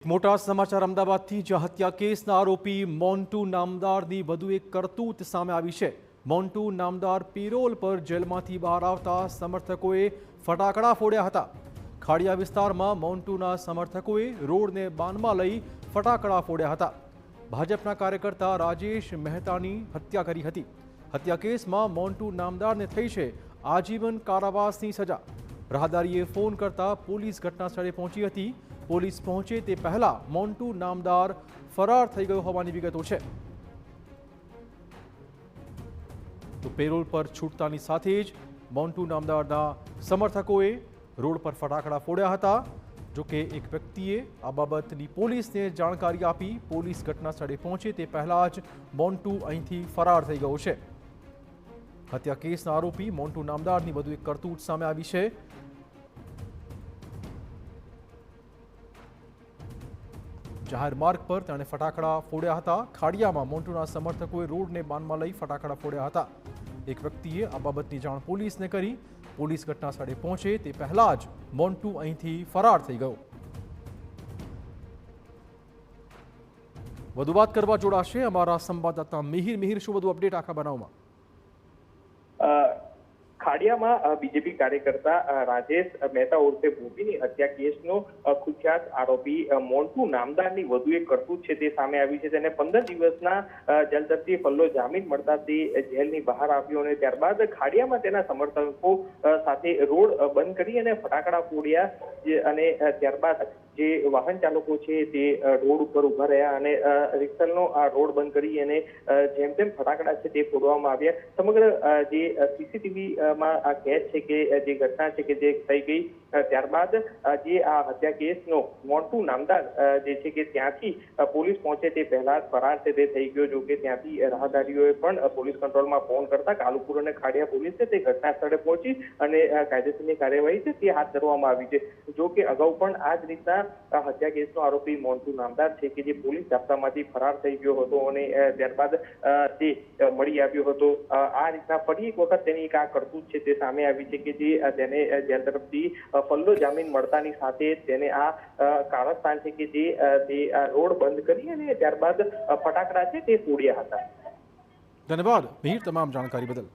મોટા સમાચાર અમદાવાદથી જ્યાં હત્યા કેસના આરોપી મોન્ટુ નામદારની વધુ એક કરતૂત સામે આવી છે। મોન્ટુ નામદાર પેરોલ પર જેલમાંથી બહાર આવતા સમર્થકોએ ફટાકડા ફોડ્યા હતા। ખાડિયા વિસ્તારમાં મોન્ટુના સમર્થકોએ રોડને બાનમાં લઈ ફટાકડા ફોડ્યા હતા। ભાજપના કાર્યકર્તા રાજેશ મહેતાની હત્યા કરી હતી। હત્યા કેસમાં મોન્ટુ નામદારને થઈ છે આજીવન કારાવાસની સજા। રાહદારીએ ફોન કરતા પોલીસ ઘટના સ્થળે પહોંચી હતી। પોલીસ પહોંચે તે પહેલા મોન્ટુ નામદાર ફરાર થઈ ગયો હોવાની વિગતો છે। તો પેરોલ પર છૂટતાની સાથે જ મોન્ટુ નામદારના સમર્થકોએ રોડ પર ફટાકડા ફોડ્યા હતા। જો કે એક વ્યક્તિએ આ બાબતની પોલીસને જાણકારી આપી। પોલીસ ઘટના સ્થળે પહોંચે તે પહેલા જ મોન્ટુ અહીંથી ફરાર થઈ ગયો છે। હત્યા કેસના આરોપી મોન્ટુ નામદારની વધુ એક કરતૂત સામે આવી છે। જાહેર માર્ગ પર તેણે ફટાકડા ફોડ્યા હતા। ખાડિયામાં મોન્ટુના સમર્થકોએ રોડને બાનમાં લઈ ફટાકડા ફોડ્યા હતા। એક વ્યક્તિએ આ બાબતની જાણ પોલીસને કરી। પોલીસ ઘટના સ્થળે પહોંચે તે પહેલા જ મોન્ટુ અહીંથી ફરાર થઈ ગયો। વધુ વાત કરવા જોડાશે અમારા સંવાદદાતા મિહિર। શું વધુ અપડેટ આખા બનાવમાં? ખાડિયામાં બીજેપી કાર્યકર્તા રાજેશ મહેતા ઉર્ફે ભૂપીની હત્યા કેસનો કુખ્યાત આરોપી મોન્ટુ નામદારની વધુ એક કરતૂત છે તે સામે આવી છે। તેને 15 દિવસના જલદસ્તી ફલ્લો જામીન મળતા તે જેલની બહાર આવ્યો અને ત્યારબાદ ખાડિયામાં તેના સમર્થકો સાથે રોડ બંધ કરી અને ફટાકડા ફોડ્યા અને ત્યારબાદ જે વાહન ચાલકો છે તે રોડ ઉપર ઉભા રહ્યા અને રિક્ષાનો આ રોડ બંધ કરી અને જેમ તેમ ફટાકડા છે તે ફોડવામાં આવ્યા। સમગ્ર જે સીસીટીવી માં આ કેસ છે કે જે ઘટના છે કે જે થઈ ગઈ ત્યારબાદ જે આ હત્યા કેસનો મોન્ટુ નામદાર જે છે કે ત્યાંથી પોલીસ પહોંચે તે પહેલા ફરાર છે તે થઈ ગયો। જો કે ત્યાંથી રાહદારીઓએ પણ પોલીસ કંટ્રોલમાં ફોન કરતા કાલુપુર અને ખાડિયા પોલીસ છે તે ઘટના સ્થળે પહોંચી અને કાયદેસરની કાર્યવાહી છે તે હાથ ધરવામાં આવી છે। જો કે અગાઉ પણ આ જ રીતના હત્યા કેસનો આરોપી મોન્ટુ નામદાર છે કે જે પોલીસ જાપ્તામાંથી ફરાર થઈ ગયો હતો અને ત્યારબાદ તે મળી આવ્યો હતો। આ રીતના ફરી એક વખત તેની એક આ કરતૂત છે તે સામે આવી છે કે જે તેને જેલ તરફથી ફલ્લો જામીન મળતાની સાથે તેને આ કારણસ્થાન છે કે જે તે રોડ બંધ કરી અને ત્યારબાદ ફટાકડા છે તે ફોડ્યા હતા। ધન્યવાદ મિહિર તમામ જાણકારી બદલ।